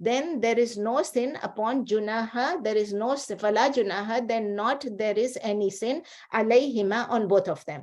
then there is no sin upon junaha, there is no fala junaha, then not there is any sin alayhima, on both of them।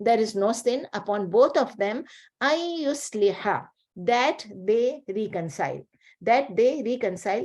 there is no sin upon both of them, ay yusliha, that they reconcile, that they reconcile,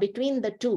between the two।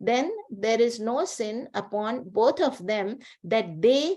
Then there is no sin upon both of them that they,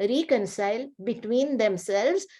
reconcile between themselves.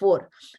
4.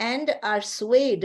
and are swayed.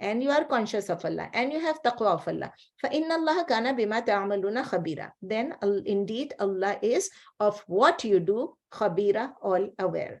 and you are conscious of Allah and you have taqwa of Allah, فإن الله كان بما تعملون خبيرا, then indeed Allah is of what you do خبيرا, all aware.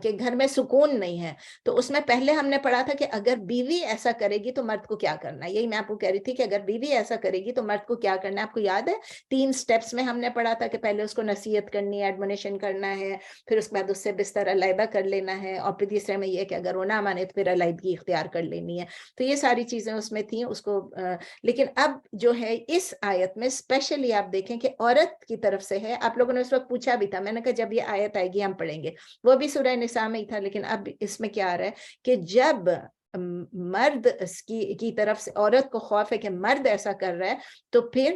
کہ گھر میں سکون نہیں ہے, تو اس میں پہلے ہم نے پڑھا تھا کہ اگر بیوی ایسا کرے گی تو مرد کو کیا کرنا ہے. یہی میں آپ کو کہہ رہی تھی کہ اگر بیوی ایسا کرے گی تو مرد کو کیا کرنا ہے. آپ کو یاد ہے 3 سٹیپس میں ہم نے پڑھا تھا کہ پہلے اس کو نصیحت کرنی ہے, ایڈمونیشن کرنا ہے, پھر اس کے بعد اس سے بستر علیحدہ کر لینا ہے, اور پھر تیسرے میں یہ کہ اگر وہ نہ مانے تو پھر علیحدگی اختیار کر لینی ہے. تو یہ ساری چیزیں اس میں تھیں اس کو. لیکن اب جو ہے اس آیت میں اسپیشلی آپ دیکھیں کہ عورت کی طرف سے ہے. آپ لوگوں نے اس وقت پوچھا بھی تھا, میں نے کہا جب یہ آیت آئے گی ہم پڑھیں گے, وہ بھی سورہ نساء میں ہی تھا, لیکن اب اس میں کیا آ رہا ہے کہ جب مرد کی طرف سے عورت کو خوف ہے کہ مرد ایسا کر رہا ہے, تو پھر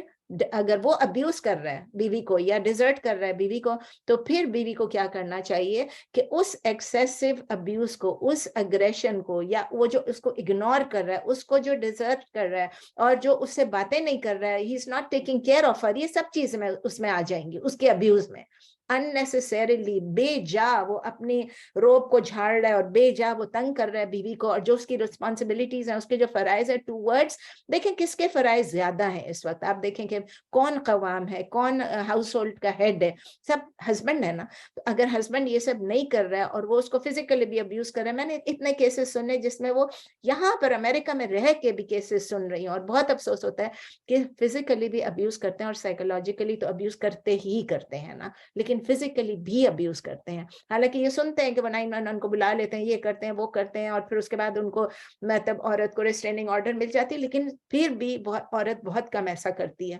اگر وہ ابیوز کر رہا ہے بیوی کو یا ڈیزرٹ کر رہا ہے بیوی کو, تو پھر بیوی کو کیا کرنا چاہیے کہ اس ایکسیسو ابیوز کو, اس اگریشن کو, یا وہ جو اس کو اگنور کر رہا ہے, اس کو جو ڈیزرٹ کر رہا ہے, اور جو اس سے باتیں نہیں کر رہا ہے, he is not taking care of her, یہ سب چیزیں اس میں آ جائیں گی اس کے ابیوز میں. unnecessarily بے جا وہ اپنی روب کو جھاڑ رہا ہے, اور بے جا وہ تنگ کر رہا ہے بیوی کو, اور جو اس کی رسپانسبلٹیز ہیں, اس کے جو فرائض ہیں ٹوورڈز, دیکھیں کس کے فرائض زیادہ ہیں اس وقت. آپ دیکھیں کہ کون قوام ہے, کون ہاؤس ہولڈ کا ہیڈ ہے, سب ہسبینڈ ہے نا. تو اگر ہسبینڈ یہ سب نہیں کر رہا ہے اور وہ اس کو فزیکلی بھی ابیوز کر رہا ہے, میں نے اتنے کیسز سنے جس میں وہ یہاں پر امریکہ میں رہ کے بھی کیسز سن رہی ہوں, اور بہت افسوس ہوتا ہے کہ فزیکلی بھی ابیوز کرتے ہیں, اور سائیکولوجیکلی تو ابیوز کرتے ہی کرتے ہیں نا, لیکن فزیکلی بھی ابیوز کرتے ہیں. حالانکہ یہ سنتے ہیں کہ وہ 911 کو بلا لیتے ہیں, یہ کرتے ہیں وہ کرتے ہیں, اور پھر اس کے بعد ان کو مطلب عورت کو ریسٹریننگ آرڈر مل جاتی ہے, لیکن پھر بھی عورت بہت کم ایسا کرتی ہے.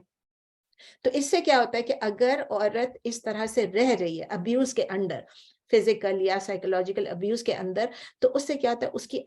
تو اس سے کیا ہوتا ہے کہ اگر عورت اس طرح سے رہ رہی ہے ابیوز کے اندر, فزیکل یا سائیکولوجیکل ابیوز کے اندر, تو اس سے کیا ہوتا ہے اس کی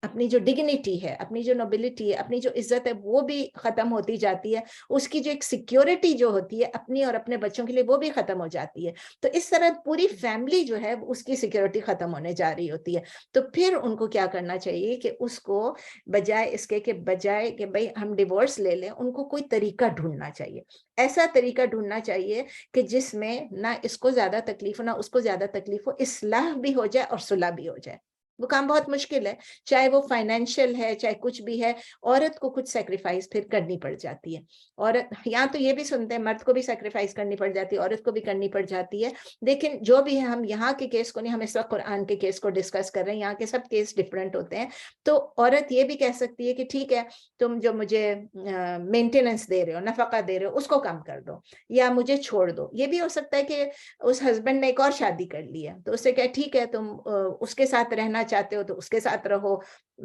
اپنی جو ڈگنیٹی ہے, اپنی جو نوبلٹی ہے, اپنی جو عزت ہے, وہ بھی ختم ہوتی جاتی ہے. اس کی جو ایک سیکیورٹی جو ہوتی ہے اپنی اور اپنے بچوں کے لیے, وہ بھی ختم ہو جاتی ہے. تو اس طرح پوری فیملی جو ہے اس کی سیکیورٹی ختم ہونے جا رہی ہوتی ہے. تو پھر ان کو کیا کرنا چاہیے کہ اس کو بجائے اس کے کہ بجائے کہ بھئی ہم ڈیورس لے لیں, ان کو کوئی طریقہ ڈھونڈنا چاہیے, ایسا طریقہ ڈھونڈنا چاہیے کہ جس میں نہ اس کو زیادہ تکلیف ہو نہ اس کو زیادہ تکلیف ہو, اصلاح بھی ہو جائے اور صلح بھی ہو جائے. وہ کام بہت مشکل ہے, چاہے وہ فائنینشیل ہے, چاہے کچھ بھی ہے, عورت کو کچھ سیکریفائس پھر کرنی پڑ جاتی ہے. عورت یہاں تو یہ بھی سنتے ہیں مرد کو بھی سیکریفائس کرنی پڑ جاتی ہے, عورت کو بھی کرنی پڑ جاتی ہے. لیکن جو بھی ہے, ہم یہاں کے کیس کو نہیں, ہم اس وقت قرآن کے کیس کو ڈسکس کر رہے ہیں, یہاں کے سب کیس ڈفرینٹ ہوتے ہیں. تو عورت یہ بھی کہہ سکتی ہے کہ ٹھیک ہے, تم جو مجھے مینٹیننس دے رہے ہو, نفقہ دے رہے ہو, اس کو کم کر دو یا مجھے چھوڑ دو. یہ بھی ہو سکتا ہے کہ اس ہسبینڈ نے ایک اور شادی کر لی ہے, تو اس سے کہ ٹھیک ہے تم اس کے ساتھ رہنا چاہتے ہو تو اس کے ساتھ رہو,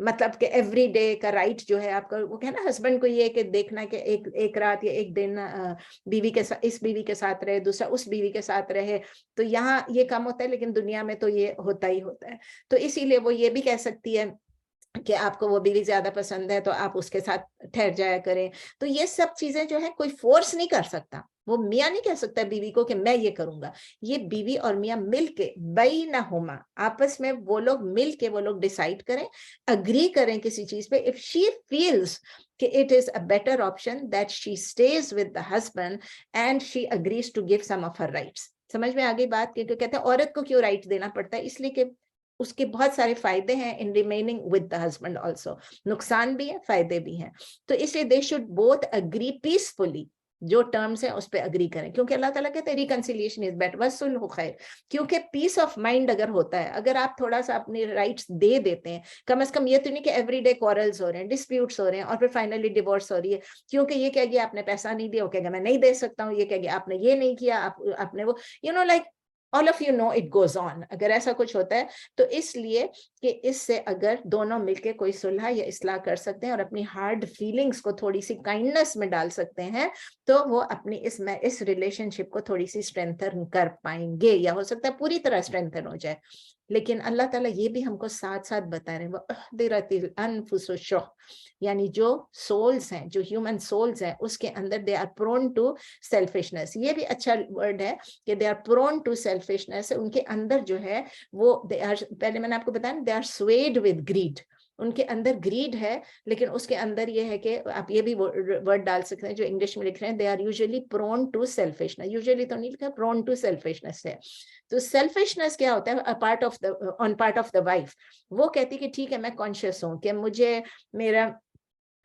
مطلب کہ ایوری ڈے کا رائٹ جو ہے آپ کا, وہ کہنا ہسبینڈ کو یہ کہ دیکھنا کہ ایک رات یا ایک دن بیوی کے ساتھ, اس بیوی کے ساتھ رہے, دوسرا اس بیوی کے ساتھ رہے. تو یہاں یہ کم ہوتا ہے, لیکن دنیا میں تو یہ ہوتا ہی ہوتا ہے. تو اسی لیے وہ یہ بھی کہہ سکتی ہے کہ آپ کو وہ بیوی زیادہ پسند ہے تو آپ اس کے ساتھ ٹھہر جایا کریں. تو یہ سب چیزیں جو ہے کوئی فورس نہیں کر سکتا, وہ میاں نہیں کہہ سکتا بیوی کو کہ میں یہ کروں گا. یہ بیوی اور میاں مل کے بینہما, آپس میں وہ لوگ مل کے وہ لوگ ڈیسائیڈ کریں, اگری کریں کسی چیز پہ. if she feels کہ it is a better option that she stays with the husband and she agrees to give some of her rights. سمجھ میں آگئی بات, کیونکہ کہتے ہیں عورت کو کیوں رائٹ دینا پڑتا ہے, اس لیے کہ اس کے بہت سارے فائدے ہیں in remaining with the husband also, نقصان بھی ہے فائدے بھی ہیں. تو اس لیے they should both agree peacefully, جو ٹرمز ہیں اس پہ اگری کریں, کیونکہ اللہ تعالیٰ کہتے ہیں ریکنسیلیشن از بیٹر وَالصُلْحُ خیر. کیونکہ پیس آف مائنڈ اگر ہوتا ہے, اگر آپ تھوڑا سا اپنی رائٹس دے دیتے ہیں, کم از کم یہ تو نہیں کہ ایوری ڈے کوارلز ہو رہے ہیں, ڈسپیوٹس ہو رہے ہیں, اور پھر فائنلی ڈیورس ہو رہی ہے کیونکہ یہ کہہ گیا آپ نے پیسہ نہیں دیا, وہ کہے گا میں نہیں دے سکتا ہوں, یہ کہہ گیا آپ نے یہ نہیں کیا, آپ نے وہ, like all of you know it goes on. اگر ایسا کچھ ہوتا ہے تو اس لیے کہ اس سے اگر دونوں مل کے کوئی صلح یا اصلاح کر سکتے ہیں اور اپنی ہارڈ فیلنگز کو تھوڑی سی کائنڈنس میں ڈال سکتے ہیں, تو وہ اپنی اس ریلیشن شپ کو تھوڑی سی اسٹرینتھن کر پائیں گے, یا ہو سکتا ہے پوری طرح اسٹرینتھن ہو جائے. لیکن اللہ تعالیٰ یہ بھی ہم کو ساتھ ساتھ بتا رہے ہیں, وَأُحْضِرَتِ الْأَنفُسُ الشُّحَّ, یعنی جو سولز ہیں, جو ہیومن سولز ہیں, اس کے اندر they are prone to selfishness. یہ بھی اچھا ورڈ ہے کہ they are prone to selfishness. ان کے اندر جو ہے وہ پہلے میں نے آپ کو بتایا they are swayed with greed. ان کے اندر گریڈ ہے, لیکن اس کے اندر یہ ہے کہ آپ یہ بھی ورڈ ڈال سکتے ہیں جو انگلش میں لکھ رہے ہیں, they are usually prone to selfishness. Usually تو نہیں لکھا, prone to selfishness ہے. تو selfishness کیا ہوتا ہے on part of the wife. وہ کہتی کہ ٹھیک ہے میں کانشیس ہوں کہ مجھے میرا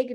1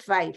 5।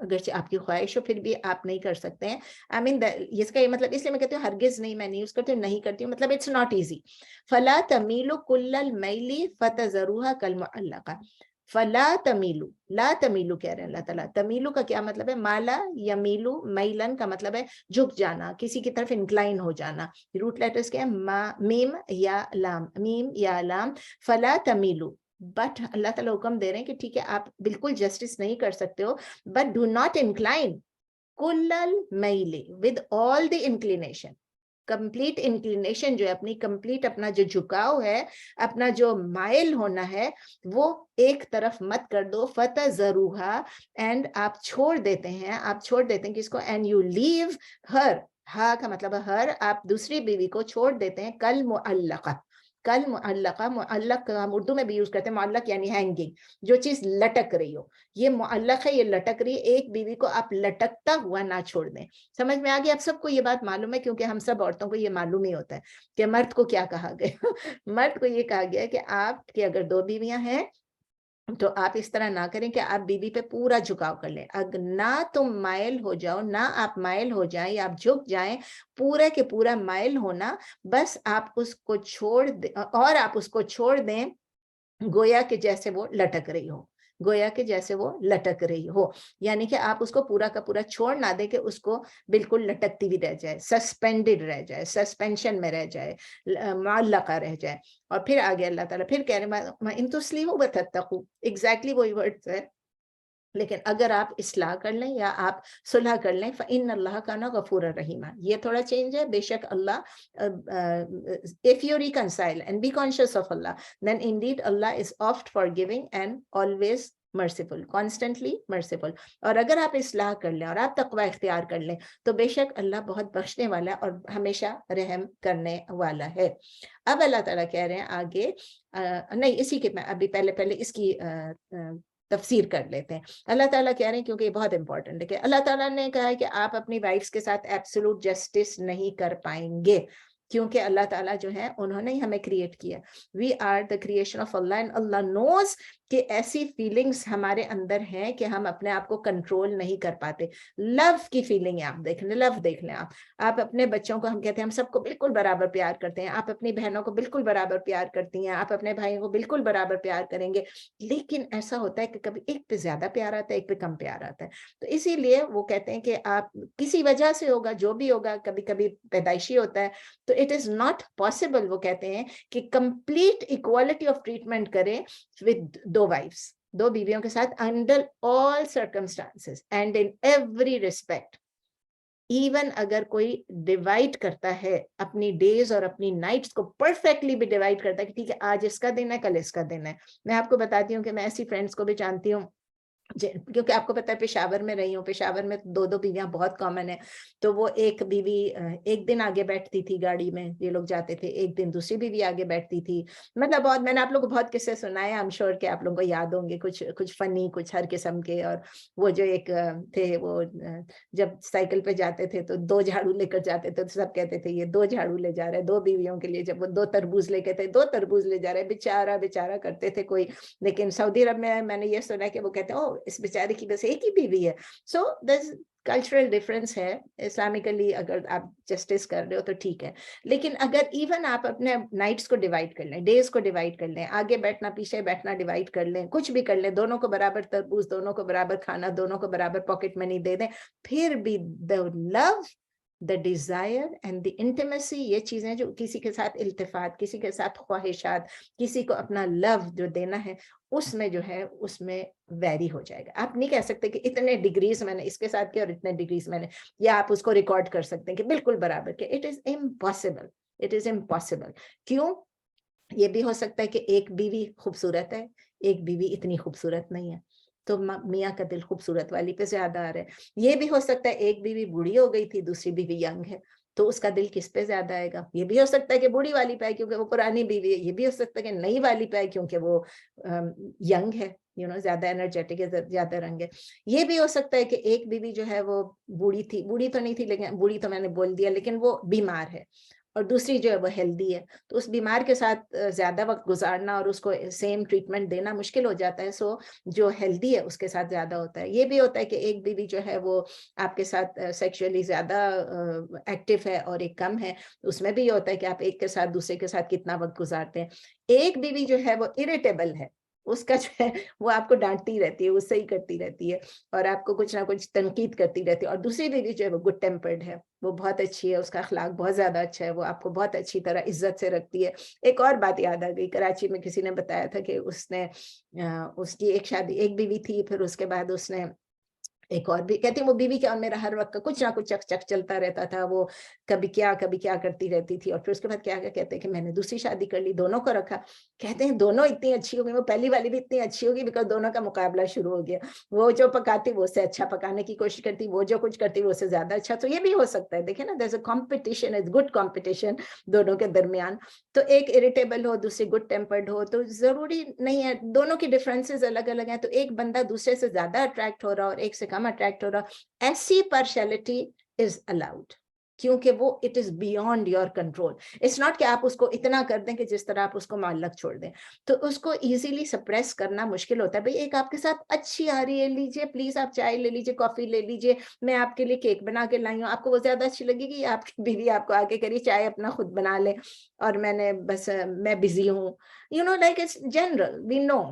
اگرچہ آپ کی خواہش ہو پھر بھی آپ نہیں کر سکتے ہیں. آئی مین اس کا یہ مطلب اس لیے میں کہتی ہوں ہرگز نہیں میں نہیں یوز کرتی ہوں, نہیں کرتی ہوں, مطلب اٹس ناٹ ایزی. فلا تمیلو کل المیلی فتذروها کالمعلقہ. فلا تمیلو, لا تمیلو کہہ رہے ہیں اللہ تعالیٰ. تمیلو کا کیا مطلب ہے؟ مالا یمیلو میلن کا مطلب ہے جھک جانا, کسی کی طرف انکلائن ہو جانا. روٹ لیٹرز کیا ہے؟ میم یا لام, میم یا لام. فلا تمیلو, بٹ اللہ تعالیٰ حکم دے رہے ہیں کہ ٹھیک ہے آپ بالکل جسٹس نہیں کر سکتے ہو, but do not incline کل المیل with all the inclination. Complete inclination جو ہے اپنی, کمپلیٹ اپنا جو جھکاؤ ہے, اپنا جو مائل ہونا ہے, وہ ایک طرف مت کر دو. فتذروها, اینڈ آپ چھوڑ دیتے ہیں, آپ چھوڑ دیتے ہیں کس کو؟ اینڈ یو لیو ہر, ہا کا مطلب ہے ہر, آپ دوسری بیوی کو چھوڑ دیتے ہیں کل معلقہ. کل معلقہ, معلق ہم اردو میں بھی یوز کرتے ہیں, معلق یعنی ہینگنگ, جو چیز لٹک رہی ہو. یہ معلق ہے, یہ لٹک رہی ہے. ایک بیوی کو آپ لٹکتا ہوا نہ چھوڑ دیں. سمجھ میں آگے؟ آپ سب کو یہ بات معلوم ہے, کیونکہ ہم سب عورتوں کو یہ معلوم ہی ہوتا ہے کہ مرد کو کیا کہا گیا. مرد کو یہ کہا گیا کہ آپ کی اگر 2 بیویاں ہیں تو آپ اس طرح نہ کریں کہ آپ بیوی پہ پورا جھکاؤ کر لیں. اگر نہ تم مائل ہو جاؤ, نہ آپ مائل ہو جائیں یا آپ جھک جائیں, پورا کے پورا مائل ہونا, بس آپ اس کو چھوڑ دیں, اور آپ اس کو چھوڑ دیں گویا کہ جیسے وہ لٹک رہی ہو, گویا کہ جیسے وہ لٹک رہی ہو. یعنی کہ آپ اس کو پورا کا پورا چھوڑ نہ دیں کہ اس کو بالکل لٹکتی بھی رہ جائے, سسپینڈڈ رہ جائے, سسپینشن میں رہ جائے, معلقہ رہ جائے. اور پھر آگے اللہ تعالیٰ پھر کہہ رہے ہیں ان تسلیموا وتتقوا, ایگزیکٹلی وہی ورڈز ہے, لیکن اگر آپ اصلاح کر لیں یا آپ صلح کر لیں, فإن اللہ کان غفورا رحیما. یہ تھوڑا چینج ہے, بے شک اللہ, if you reconcile and be conscious of Allah, then indeed Allah is oft forgiving and always merciful, constantly merciful. اور اگر آپ اصلاح کر لیں اور آپ تقوی اختیار کر لیں تو بے شک اللہ بہت بخشنے والا اور ہمیشہ رحم کرنے والا ہے. اب اللہ تعالیٰ کہہ رہے ہیں آگے, نہیں اسی کے میں ابھی پہلے اس کی تفسیر کر لیتے ہیں. اللہ تعالیٰ کہہ رہے ہیں, کیونکہ یہ بہت امپورٹنٹ ہے, کہ اللہ تعالیٰ نے کہا ہے کہ آپ اپنی وائفز کے ساتھ ایبسولوٹ جسٹس نہیں کر پائیں گے, کیونکہ اللہ تعالیٰ جو ہے انہوں نے ہمیں کریٹ کیا. We are the creation of Allah, and Allah knows کہ ایسی فیلنگز ہمارے اندر ہیں کہ ہم اپنے آپ کو کنٹرول نہیں کر پاتے. لو کی فیلنگ ہے, آپ دیکھ لیں, لو دیکھ لیں آپ اپنے بچوں کو, ہم کہتے ہیں ہم سب کو بالکل برابر پیار کرتے ہیں, آپ اپنی بہنوں کو بالکل برابر پیار کرتی ہیں, آپ اپنے بھائیوں کو بالکل برابر پیار کریں گے, لیکن ایسا ہوتا ہے کہ کبھی ایک پہ زیادہ پیار آتا ہے, ایک پہ کم پیار آتا ہے. تو اسی لیے وہ کہتے ہیں کہ آپ کسی وجہ سے ہوگا, جو بھی ہوگا, کبھی کبھی پیدائشی ہوتا ہے, تو اٹ از ناٹ پاسبل, وہ کہتے ہیں کہ کمپلیٹ ایکوالٹی آف ٹریٹمنٹ کریں ود 2 wives, 2 بیویوں کے ساتھ, under all circumstances and in every respect. Even اگر کوئی ڈیوائڈ کرتا ہے اپنی ڈیز اور اپنی نائٹس کو, پرفیکٹلی بھی ڈیوائڈ کرتا ہے کہ ٹھیک ہے آج اس کا دن ہے, کل اس کا دن ہے. میں آپ کو بتاتی ہوں کہ میں ایسی فرینڈس کو بھی جانتی ہوں, کیونکہ آپ کو پتا ہے پشاور میں رہی ہوں, پشاور میں 2 بیویاں بہت کامن ہے. تو وہ ایک بیوی ایک دن آگے بیٹھتی تھی گاڑی میں, یہ لوگ جاتے تھے, ایک دن دوسری بیوی آگے بیٹھتی تھی. مطلب بہت, میں نے آپ لوگ کو بہت قصے سنائے, I'm sure کہ آپ لوگوں کو یاد ہوں گے, کچھ فنی, کچھ ہر قسم کے. اور وہ جو ایک تھے, وہ جب سائیکل پہ جاتے تھے تو 2 جھاڑو لے کر جاتے تھے, تو سب کہتے تھے یہ 2 جھاڑو لے جا رہے ہیں 2 بیویوں کے لیے. جب وہ 2 تربوز لے کے تھے, 2 تربوز لے جا رہے, بیچارہ کرتے تھے کوئی. لیکن سعودی عرب میں نے یہ سنا کہ وہ کہتے ہیں اس بیچارے کی بس ایک ہی بیوی ہے. سو دس کلچرل ڈفرینس ہے. اسلامکلی اگر آپ جسٹس کر رہے ہو تو ٹھیک ہے, لیکن اگر ایون آپ اپنے نائٹس کو ڈیوائڈ کر لیں, ڈیز کو ڈیوائڈ کر لیں, آگے بیٹھنا پیچھے بیٹھنا ڈیوائڈ کر لیں, کچھ بھی کر لیں, دونوں کو برابر تربوز, دونوں کو برابر کھانا, دونوں کو برابر پاکٹ منی دے دیں, پھر بھی the love, the desire and the intimacy, یہ چیزیں جو کسی کے ساتھ التفات, کسی کے ساتھ خواہشات, کسی کو اپنا لو جو دینا ہے, اس میں جو ہے اس میں ویری ہو جائے گا. آپ نہیں کہہ سکتے کہ اتنے ڈگریز میں نے اس کے ساتھ کیا اور اتنے ڈگریز میں نے, یا آپ اس کو ریکارڈ کر سکتے ہیں کہ بالکل برابر کے. It is impossible, it is impossible. کیوں؟ یہ بھی ہو سکتا ہے کہ ایک بیوی خوبصورت ہے, ایک بیوی اتنی خوبصورت نہیں ہے, تو میاں کا دل خوبصورت والی پہ زیادہ آ رہا ہے. یہ بھی ہو سکتا ہے ایک بیوی بوڑھی ہو گئی تھی, دوسری بیوی ینگ ہے, تو اس کا دل کس پہ زیادہ آئے گا؟ یہ بھی ہو سکتا ہے کہ بوڑھی والی پہ آئے کیونکہ وہ پرانی بیوی ہے, یہ بھی ہو سکتا ہے کہ نئی والی پہ آئے کیونکہ وہ ینگ ہے, زیادہ انرجیٹک ہے, زیادہ رنگ ہے. یہ بھی ہو سکتا ہے کہ ایک بیوی جو ہے وہ بوڑھی تو نہیں تھی, لیکن بوڑھی تو میں نے بول دیا, لیکن وہ بیمار ہے, اور دوسری جو ہے وہ ہیلدی ہے, تو اس بیمار کے ساتھ زیادہ وقت گزارنا اور اس کو سیم ٹریٹمنٹ دینا مشکل ہو جاتا ہے. سو جو ہیلدی ہے اس کے ساتھ زیادہ ہوتا ہے. یہ بھی ہوتا ہے کہ ایک بیوی جو ہے وہ آپ کے ساتھ سیکشولی زیادہ ایکٹیو ہے اور ایک کم ہے, اس میں بھی یہ ہوتا ہے کہ آپ ایک کے ساتھ دوسرے کے ساتھ کتنا وقت گزارتے ہیں. ایک بیوی جو ہے وہ اریٹیبل ہے, اس کا جو ہے وہ آپ کو ڈانٹتی رہتی ہے, وہ صحیح کرتی رہتی ہے اور آپ کو کچھ نہ کچھ تنقید کرتی رہتی ہے, اور دوسری بیوی جو ہے وہ گڈ ٹیمپرڈ ہے, وہ بہت اچھی ہے, اس کا اخلاق بہت زیادہ اچھا ہے, وہ آپ کو بہت اچھی طرح عزت سے رکھتی ہے. ایک اور بات یاد آ گئی, کراچی میں کسی نے بتایا تھا کہ اس نے اس کی ایک بیوی تھی, پھر اس کے بعد اس نے ایک اور بھی, کہتی وہ بیوی کیا, میرا ہر وقت کچھ نہ کچھ چک چک چلتا رہتا تھا, وہ کبھی کیا کرتی رہتی تھی. اور پھر اس کے بعد کیا کہتے ہیں کہ میں نے دوسری شادی کر لی, دونوں کو رکھا. کہتے ہیں دونوں اتنی اچھی ہوگی, وہ پہلی والی بھی اتنی اچھی ہوگی بیکاز دونوں کا مقابلہ شروع ہو گیا, وہ جو پکاتی وہ اس سے اچھا پکانے کی کوشش کرتی, وہ جو کچھ کرتی وہ اس سے زیادہ اچھا. تو یہ بھی ہو سکتا ہے, دیکھیں نا, there's a competition, it's good competition دونوں کے درمیان. تو ایک اریٹیبل ہو, دوسری گڈ ٹیمپرڈ ہو, تو ضروری نہیں ہے, دونوں کی ڈفرینسز الگ الگ ہیں. تو ایک بندہ دوسرے سے زیادہ اٹریکٹ ہو رہا اور ایک سے کم اٹریکٹ ہو رہا, ایسی پارشیلٹی از الاؤڈ, کیونکہ وہ it is beyond your control. It's not کہ آپ اس کو اتنا کر دیں کہ جس طرح آپ اس کو معلق چھوڑ دیں, تو اس کو ایزیلی سپریس کرنا مشکل ہوتا ہے. بھئی ایک آپ کے ساتھ اچھی آ رہی ہے, لیجیے پلیز, آپ چائے لے لیجیے, کافی لے لیجیے, میں آپ کے لیے کیک بنا کے لائی ہوں, آپ کو وہ زیادہ اچھی لگے گی, آپ کی بیوی آپ کو آ کے کری چائے اپنا خود بنا لے اور میں بزی ہوں, you know, like it's general, we know.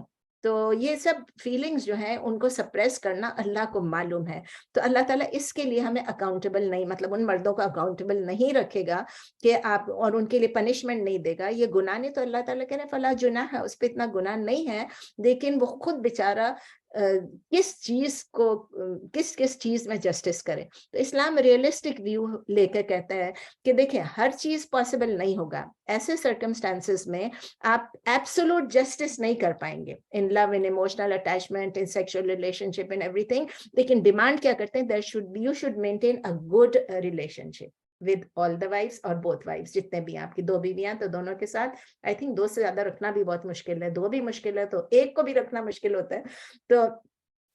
تو یہ سب فیلنگز جو ہیں ان کو سپریس کرنا اللہ کو معلوم ہے. تو اللہ تعالیٰ اس کے لیے ہمیں اکاؤنٹیبل نہیں, مطلب ان مردوں کو اکاؤنٹیبل نہیں رکھے گا کہ آپ, اور ان کے لیے پنشمنٹ نہیں دے گا. یہ گناہ نہیں, تو اللہ تعالیٰ کہہ رہے ہیں فلا جناح ہے, اس پہ اتنا گناہ نہیں ہے, لیکن وہ خود بیچارہ کس چیز میں جسٹس کرے. تو اسلام ریئلسٹک ویو لے کے کہتا ہے کہ دیکھیں ہر چیز پاسبل نہیں ہوگا, ایسے سرکمسٹانسز میں آپ ایبسولوٹ جسٹس نہیں کر پائیں گے in love, in emotional attachment, in sexual relationship, in everything. لیکن ڈیمانڈ کیا کرتے ہیں, you should maintain a good relationship with all the wives اور both wives, جتنے بھی آپ کی دو بیویاں تو دونوں کے ساتھ. آئی تھنک دو سے زیادہ رکھنا بھی بہت مشکل ہے, دو بھی مشکل ہے تو ایک کو بھی رکھنا مشکل ہوتا ہے. تو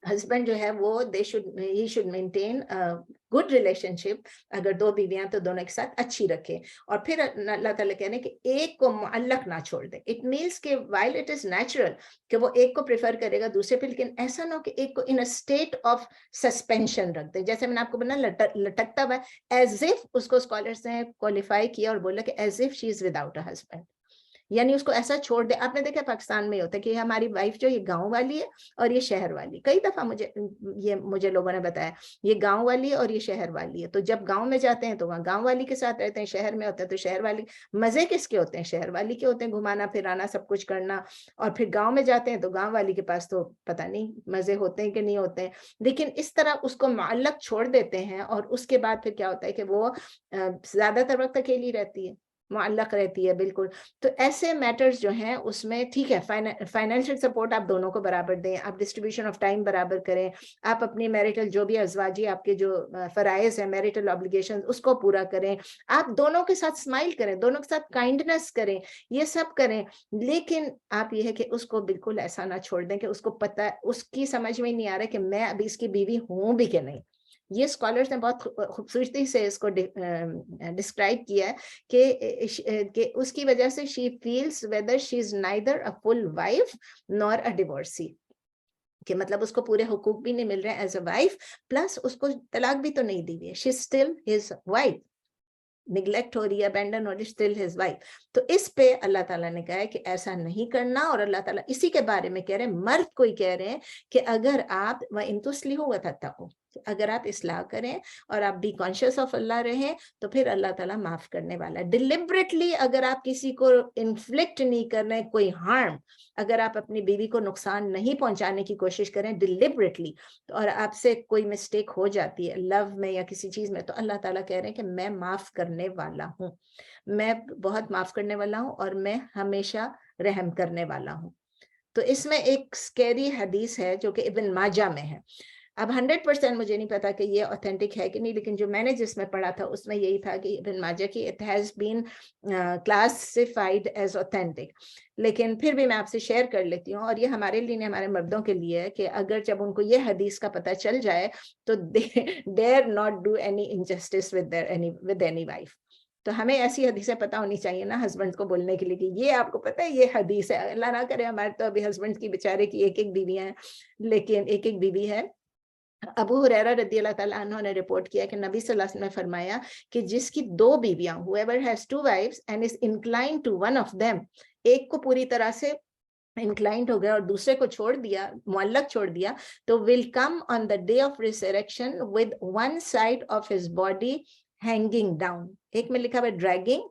ہسبینڈ جو ہے وہ he should maintain a good relationship, اگر دو بیویاں تو دونوں کے ساتھ اچھی رکھے. اور پھر اللہ تعالیٰ کہنے کہ ایک کو معلق نہ چھوڑ دے. اٹ مینس کہ while it is natural کہ وہ ایک کو پریفر کرے گا دوسرے پہ, لیکن ایسا نہ ہو کہ ایک کو in a state of suspension رکھ دے. جیسے میں نے آپ کو بنا لٹکتا ہوا ہے, as if, اس کو اسکالرس نے کوالیفائی کیا اور بولا کہ as if she is without a husband, یعنی اس کو ایسا چھوڑ دے. آپ نے دیکھا پاکستان میں ہوتا ہے کہ ہماری وائف جو یہ گاؤں والی ہے اور یہ شہر والی, کئی دفعہ مجھے لوگوں نے بتایا یہ گاؤں والی ہے اور یہ شہر والی ہے. تو جب گاؤں میں جاتے ہیں تو وہاں گاؤں والی کے ساتھ رہتے ہیں, شہر میں ہوتا ہے تو شہر والی. مزے کس کے ہوتے ہیں, شہر والی کے ہوتے ہیں, گھمانا پھرانا سب کچھ کرنا. اور پھر گاؤں میں جاتے ہیں تو گاؤں والی کے پاس تو پتہ نہیں مزے ہوتے ہیں کہ نہیں ہوتے ہیں. لیکن اس طرح اس کو معلق چھوڑ دیتے ہیں, اور اس کے بعد پھر کیا ہوتا ہے کہ وہ زیادہ تر وقت اکیلی رہتی ہے, معلق رہتی ہے بالکل. تو ایسے میٹرز جو ہیں اس میں ٹھیک ہے, فائنینشیل سپورٹ آپ دونوں کو برابر دیں, آپ ڈسٹریبیوشن آف ٹائم برابر کریں, آپ اپنی میریٹل جو بھی ازواجی آپ کے جو فرائض ہیں, میریٹل آبلیگیشن, اس کو پورا کریں, آپ دونوں کے ساتھ اسمائل کریں, دونوں کے ساتھ کائنڈنس کریں, یہ سب کریں. لیکن آپ یہ ہے کہ اس کو بالکل ایسا نہ چھوڑ دیں کہ اس کو پتہ, اس کی سمجھ میں نہیں آ رہا کہ میں ابھی اس کی بیوی ہوں بھی کہ نہیں. یہ اسکالرس نے بہت خوبصورتی سے اس کو ڈسکرائب کیا ہے کہ اس کی وجہ سے she feels whether she is neither a full wife nor a divorcee, کہ مطلب اس کو پورے حقوق بھی نہیں مل رہے ایز اے وائف, پلس اس کو طلاق بھی تو نہیں دی ہوئی ہے, she is still his wife, neglect ہو رہی ہے, ابینڈن ہو رہی ہے, still his wife. تو اس پہ اللہ تعالیٰ نے کہا ہے کہ ایسا نہیں کرنا. اور اللہ تعالیٰ اسی کے بارے میں کہہ رہے ہیں, مرد کو ہی کہہ رہے ہیں کہ اگر آپ وَإِن تُصْلِحُوا وَتَتَّقُوا, اگر آپ اصلاح کریں اور آپ بی کانشیس آف اللہ رہیں تو پھر اللہ تعالیٰ معاف کرنے والا ہے. ڈیلیبریٹلی اگر آپ کسی کو انفلکٹ نہیں کر رہے کوئی ہارم, اگر آپ اپنی بیوی کو نقصان نہیں پہنچانے کی کوشش کریں ڈیلیبریٹلی, اور آپ سے کوئی مسٹیک ہو جاتی ہے لو میں یا کسی چیز میں, تو اللہ تعالیٰ کہہ رہے ہیں کہ میں معاف کرنے والا ہوں, میں بہت معاف کرنے والا ہوں, اور میں ہمیشہ رحم کرنے والا ہوں. تو اس میں ایک سکیری حدیث ہے جو کہ ابن ماجہ میں ہے. اب 100% مجھے نہیں پتا کہ یہ اوتھینٹک ہے کہ نہیں, لیکن جو میں نے جس میں پڑھا تھا اس میں یہی تھا کہ ابن ماجہ کی it has been classified as authentic. لیکن پھر بھی میں آپ سے شیئر کر لیتی ہوں, اور یہ ہمارے لیے نہیں, ہمارے مردوں کے لیے ہے کہ اگر جب ان کو یہ حدیث کا پتہ چل جائے تو dare not do any injustice with any wife. تو ہمیں ایسی حدیثیں پتہ ہونی چاہیے نا ہسبینڈ کو بولنے کے لیے کہ یہ آپ کو پتہ ہے یہ حدیث ہے. اللہ نہ کرے ہمارے تو ابھی ہسبینڈ کی بیچارے کی ایک بیویاں ہیں, لیکن ایک بیوی ہے. ابو ہریرہ رضی اللہ تعالیٰ عنہ نے رپورٹ کیا کہ نبی صلی اللہ علیہ وسلم نے فرمایا کہ جس کی 2 بیویاں, whoever has 2 wives and is inclined to one of them, ایک کو پوری طرح سے انکلائنڈ ہو گیا اور دوسرے کو چھوڑ دیا, معلق چھوڑ دیا, تو will come on the day of resurrection with one side of his body hanging down. ایک میں لکھا ہوا dragging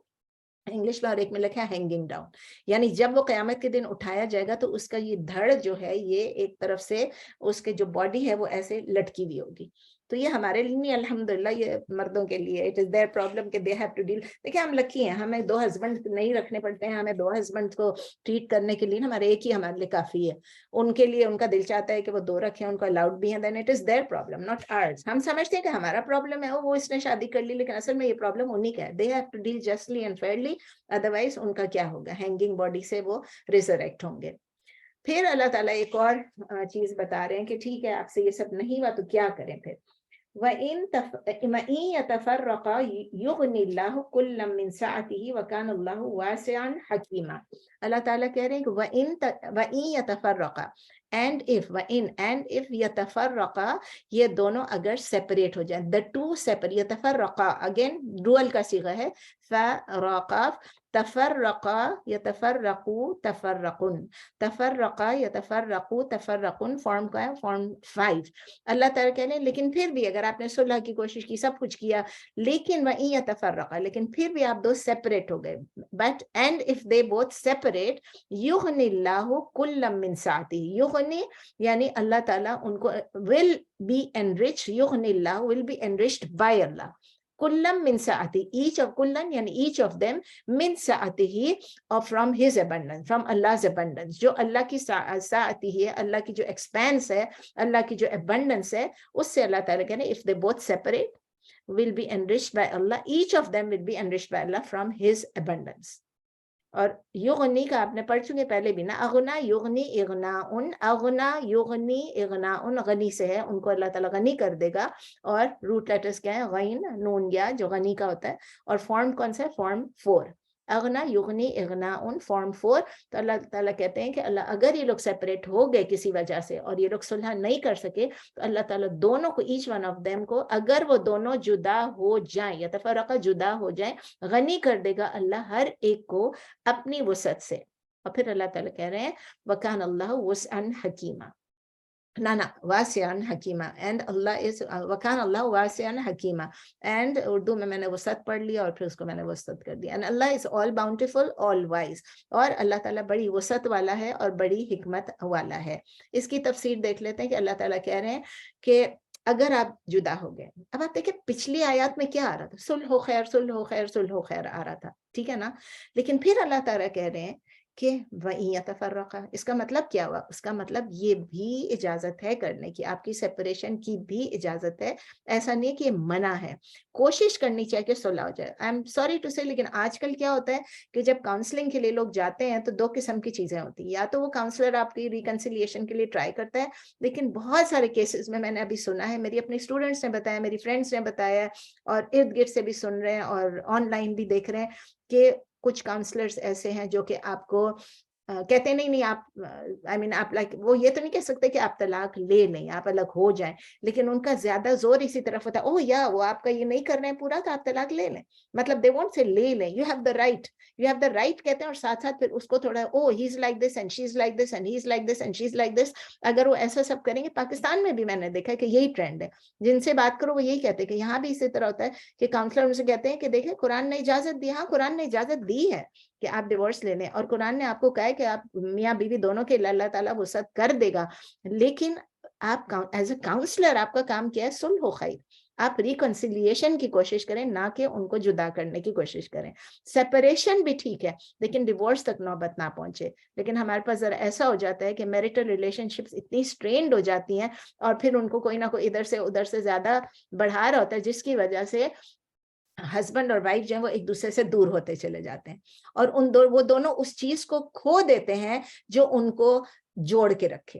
انگلش میں اور ایک میں لکھا ہے ہینگنگ ڈاؤن, یعنی جب وہ قیامت کے دن اٹھایا جائے گا تو اس کا یہ دھڑ جو ہے یہ ایک طرف سے اس کے جو باڈی ہے وہ ایسے لٹکی ہوئی ہوگی. تو یہ ہمارے لیے نہیں, الحمدللہ یہ مردوں کے لیے اٹ از دیئر پرابلم کہ دے ہیو ٹو ڈیل. دیکھیں ہم لکی ہیں, ہمیں 2 ہسبینڈ نہیں رکھنے پڑتے ہیں, ہمیں 2 ہسبینڈ کو ٹریٹ کرنے کے لیے ہمارے ایک ہی ہمارے لیے کافی ہے. ان کے لیے ان کا دل چاہتا ہے کہ وہ 2 رکھیں, ان کو الاؤڈ بھی ہیں, then it is their problem not ours. ہم سمجھتے ہیں کہ ہمارا پرابلم ہے, وہ اس نے شادی کر لی, لیکن اصل میں یہ پرابلم انہیں کا ہے. They have to deal justly and fairly, otherwise ان کا کیا ہوگا, ہینگنگ باڈی سے وہ ریزریکٹ ہوں گے. پھر اللہ تعالیٰ ایک اور چیز بتا رہے ہیں کہ ٹھیک ہے آپ سے یہ سب نہیں ہوا تو کیا کریں پھر. وَإِن يَتَفَرَّقَا يُغْنِ اللَّهُ كُلًّا مِّن سَعَتِهِ وَكَانَ اللَّهُ وَاسِعًا حَكِيمًا. اللہ تعالیٰ کہہ رہے ہیں کہ وَإِن يَتَفَرَّقَا, and if يَتَفَرَّقَا, یہ دونوں اگر سیپریٹ ہو جائیں, the two separate, يَتَفَرَّقَا again dual کا صیغہ ہے, فَرَقَا تفرقا یتفرقو تفرقن, تفرقا یتفرقو تفرقن فارم کا ہے, فارم 5. اللہ تعالیٰ کہہ رہے ہیں لیکن پھر بھی اگر آپ نے صلح کی کوشش کی, سب کچھ کیا, لیکن وَإِن یتفرقا, لیکن پھر بھی آپ 2 سیپریٹ ہو گئے, but end of they both separate یغنی اللہ کلا من سعتہ, یغنی یعنی اللہ تعالیٰ ان کو will be enriched, یغنی Allah will be enriched by Allah. Kullam min sa'ati, each of kullan yani each of them min sa'atihi, or from his abundance, from Allah's abundance. جو اللہ کی ساعتی ہے, اللہ کی جو expanse ہے, اللہ کی جو abundance ہے, اس سے اللہ تعالیٰ کہنے if they both separate will be enriched by Allah, each of them will be enriched by Allah from his abundance. اور یغنی کا آپ نے پڑھ چکے پہلے بھی نا, اغنا یغنی اغناءن, اغنا یغنی اغناءن, غنی سے ہے, ان کو اللہ تعالیٰ غنی کر دے گا. اور روٹ لیٹرز کیا ہے, غین نون یا, جو غنی کا ہوتا ہے. اور فارم کون سا ہے, فارم 4, اغنا یغنی اغناءن, فارم 4. تو اللہ تعالیٰ کہتے ہیں کہ اللہ اگر یہ لوگ سیپریٹ ہو گئے کسی وجہ سے اور یہ لوگ صلح نہیں کر سکے, تو اللہ تعالیٰ دونوں کو, ایچ ون آف دیم کو, اگر وہ دونوں جدا ہو جائیں یا تفرقہ جدا ہو جائیں, غنی کر دے گا اللہ ہر ایک کو اپنی وسعت سے. اور پھر اللہ تعالیٰ کہہ رہے ہیں وَكَانَ اللَّهُ وَاسِعًا حَكِيمًا, نا واسعاً حکیمہ, اینڈ اللہ از وکان اللہ واسعاً حکیمہ, اینڈ اردو میں نے وسعت پڑھ لیا اور پھر اس کو میں نے وسعت کر دیا, and Allah is all باؤنٹیفل all wise, اور اللہ تعالیٰ بڑی وسعت والا ہے اور بڑی حکمت والا ہے. اس کی تفسیر دیکھ لیتے ہیں کہ اللہ تعالیٰ کہہ رہے ہیں کہ اگر آپ جدا ہو گئے, اب آپ دیکھیں پچھلی آیات میں کیا آ رہا تھا, صلح و خیر صلح و خیر صلح و خیر آ رہا تھا, ٹھیک ہے نا, لیکن پھر اللہ تعالیٰ کہہ رہے ہیں کہ وَإِن يَتَفَرَّقَا, اس کا مطلب کیا ہوا, اس کا مطلب یہ بھی اجازت ہے کرنے کی, آپ کی سیپریشن کی بھی اجازت ہے, ایسا نہیں کہ یہ منع ہے, کوشش کرنی چاہیے کہ صلح ہو جائے. آئی ایم سوری ٹو سے, لیکن آج کل کیا ہوتا ہے کہ جب کاؤنسلنگ کے لیے لوگ جاتے ہیں تو 2 قسم کی چیزیں ہوتی ہیں, یا تو وہ کاؤنسلر آپ کی ریکنسیلیشن کے لیے ٹرائی کرتا ہے, لیکن بہت سارے کیسز میں نے ابھی سنا ہے, میری اپنی اسٹوڈنٹس نے بتایا, میری فرینڈس نے بتایا, اور ارد گرد سے بھی سن رہے ہیں اور آن لائن بھی دیکھ رہے ہیں کہ کچھ کاؤنسلرز ایسے ہیں جو کہ آپ کو کہتے نہیں آپ آپ لائک وہ یہ تو نہیں کہہ سکتے کہ آپ طلاق لے لیں, آپ الگ ہو جائیں, لیکن ان کا زیادہ زور اسی طرف ہوتا ہے, اوہ یا وہ آپ کا یہ نہیں کر رہے ہیں پورا تو آپ طلاق لے لیں. مطلب دے وانٹ سے لے لیں, یو ہیو دا رائٹ کہتے ہیں, اور ساتھ ساتھ پھر اس کو تھوڑا اوہ he is like this and she is like this and he is like this and she is like this. اگر وہ ایسا سب کریں گے, پاکستان میں بھی میں نے دیکھا کہ یہی ٹرینڈ ہے, جن سے بات کرو وہ یہی کہتے ہیں کہ یہاں بھی اسی طرح ہوتا ہے کہ کاؤنسلر ان سے کہتے ہیں کہ دیکھیں قرآن نے اجازت دی, ہاں قرآن نے اجازت دی ہے کہ آپ ڈیورس لے لیں, اور قرآن نے آپ کو کہا ہے کہ آپ میاں بیوی دونوں کے اللہ تعالیٰ وسعت کر دے گا, لیکن آپ ایز اے کاؤنسلر آپ کا کام کیا ہے, صلح و خیر, آپ ریکنسیلیشن کی کوشش کریں, نہ کہ ان کو جدا کرنے کی کوشش کریں. سیپریشن بھی ٹھیک ہے لیکن ڈیورس تک نوبت نہ پہنچے. لیکن ہمارے پاس ذرا ایسا ہو جاتا ہے کہ میریٹل ریلیشن شپس اتنی سٹرینڈ ہو جاتی ہیں, اور پھر ان کو کوئی نہ کوئی ادھر سے زیادہ بڑھا رہا ہوتا ہے, جس کی وجہ سے ہسبینڈ اور وائف جو ہے وہ ایک دوسرے سے دور ہوتے چلے جاتے ہیں, اور وہ دونوں اس چیز کو کھو دیتے ہیں جو ان کو جوڑ کے رکھے.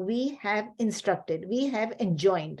we have instructed, we have enjoined।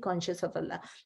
conscious of Allah।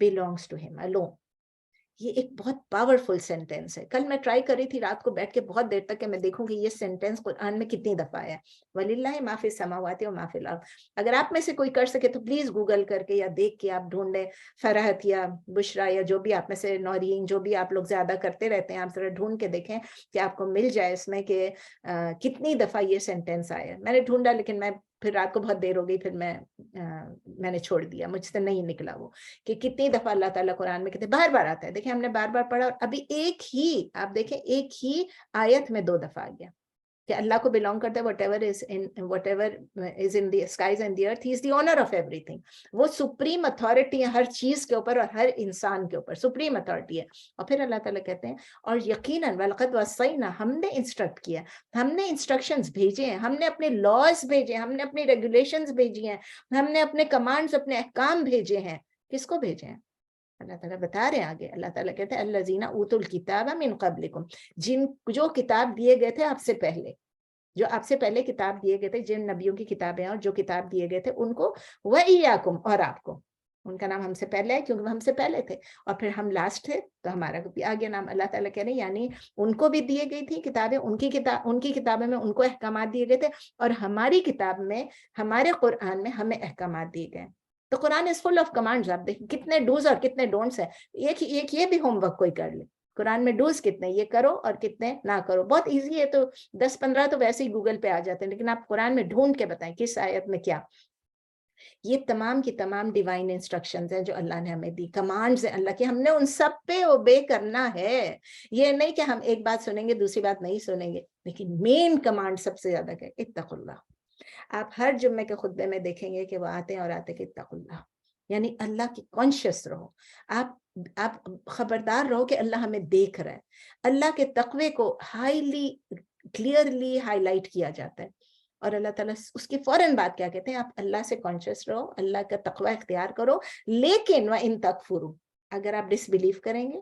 belongs to him alone. یہ ایک بہت پاورفل سینٹینس ہے. کل میں ٹرائی کر رہی تھی رات کو بیٹھ کے بہت دیر تک کہ میں دیکھوں کہ یہ سینٹینس قرآن میں کتنی دفعہ ہے. وَلِلَّهِ مَا فِي السَّمَاوَاتِ وَمَا فِي الْأَرْضِ. اگر آپ میں سے کوئی کر سکے تو پلیز گوگل کر کے یا دیکھ کے آپ ڈھونڈ لیں, فرحت یا بشرا یا جو بھی آپ میں سے, نورین, جو بھی آپ لوگ زیادہ کرتے رہتے ہیں, آپ ذرا ڈھونڈ کے دیکھیں کہ آپ کو مل جائے اس میں کہ کتنی دفعہ یہ سینٹینس آیا. میں نے ڈھونڈا لیکن میں پھر رات کو بہت دیر ہو گئی, پھر میں نے چھوڑ دیا, مجھ سے نہیں نکلا وہ کہ کتنی دفعہ اللہ تعالیٰ قرآن میں کہتے ہیں, بار بار آتا ہے. دیکھیں ہم نے بار بار پڑھا اور ابھی ایک ہی, آپ دیکھیں ایک ہی آیت میں 2 دفعہ آ گیا کہ اللہ کو belong کرتا ہے, whatever is in the skies and the earth, he is the owner of everything. وہ سپریم اتھارٹی ہے ہر چیز کے اوپر اور ہر انسان کے اوپر سپریم اتھارٹی ہے. اور پھر اللہ تعالیٰ کہتے ہیں اور یقیناً وَلَقَدْ وَصَّيْنَا, ہم نے انسٹرکٹ کیا, ہم نے انسٹرکشنز بھیجے ہیں, ہم نے اپنے لاز بھیجے ہیں, ہم نے اپنی ریگولیشنز بھیجی ہیں, ہم نے اپنے کمانڈز, اپنے احکام بھیجے ہیں. کس کو بھیجے ہیں؟ اللہ تعالیٰ بتا رہے ہیں آگے. اللہ تعالیٰ کہتے ہیں الذین اوتوا الکتاب من قبلکم, جو کتاب دیے گئے تھے آپ سے پہلے, جو آپ سے پہلے کتاب دیے گئے تھے, جن نبیوں کی کتابیں اور جو کتاب دیے گئے تھے ان کو, وَإِيَّاكُمْ, اور آپ کو. ان کا نام ہم سے پہلے ہے کیونکہ وہ ہم سے پہلے تھے, اور پھر ہم لاسٹ تھے تو ہمارا بھی آگے نام. اللہ تعالیٰ کہہ رہے ہیں یعنی ان کو بھی دیے گئی تھی کتابیں, ان کی کتابیں میں ان کو احکامات دیے گئے تھے, اور ہماری کتاب میں, ہمارے قرآن میں ہمیں احکامات دیے گئے. تو قرآن is full of commands. آپ دیکھیں کتنے ڈوز اور کتنے ڈونٹس ہیں. ایک یہ بھی ہوم ورک کوئی کر لے, قرآن میں ڈوز کتنے, یہ کرو اور کتنے نہ کرو. بہت ایزی ہے, تو 10-15 تو ویسے ہی گوگل پہ آ جاتے ہیں, لیکن آپ قرآن میں ڈھونڈ کے بتائیں کس آیت میں کیا. یہ تمام کی تمام ڈیوائن انسٹرکشنز ہیں جو اللہ نے ہمیں دی, کمانڈز ہیں اللہ کے, ہم نے ان سب پہ اوبے کرنا ہے. یہ نہیں کہ ہم ایک بات سنیں گے دوسری بات نہیں سنیں گے, لیکن مین کمانڈ سب سے زیادہ کہ اتقوا اللہ. آپ ہر جمعے کے خطبے میں دیکھیں گے کہ وہ آتے ہیں اور آتے کہ اتقوا اللہ, یعنی اللہ کی کانشیس رہو. آپ خبردار رہو کہ اللہ ہمیں دیکھ رہا ہے. اللہ کے تقوی کو ہائیلی کلیئرلی ہائی لائٹ کیا جاتا ہے, اور اللہ تعالیٰ اس کی فوراً بات کیا کہتے ہیں, آپ اللہ سے کانشیس رہو, اللہ کا تقوی اختیار کرو. لیکن وَإِن تَكْفُرُوا, اگر آپ ڈس بلیو کریں گے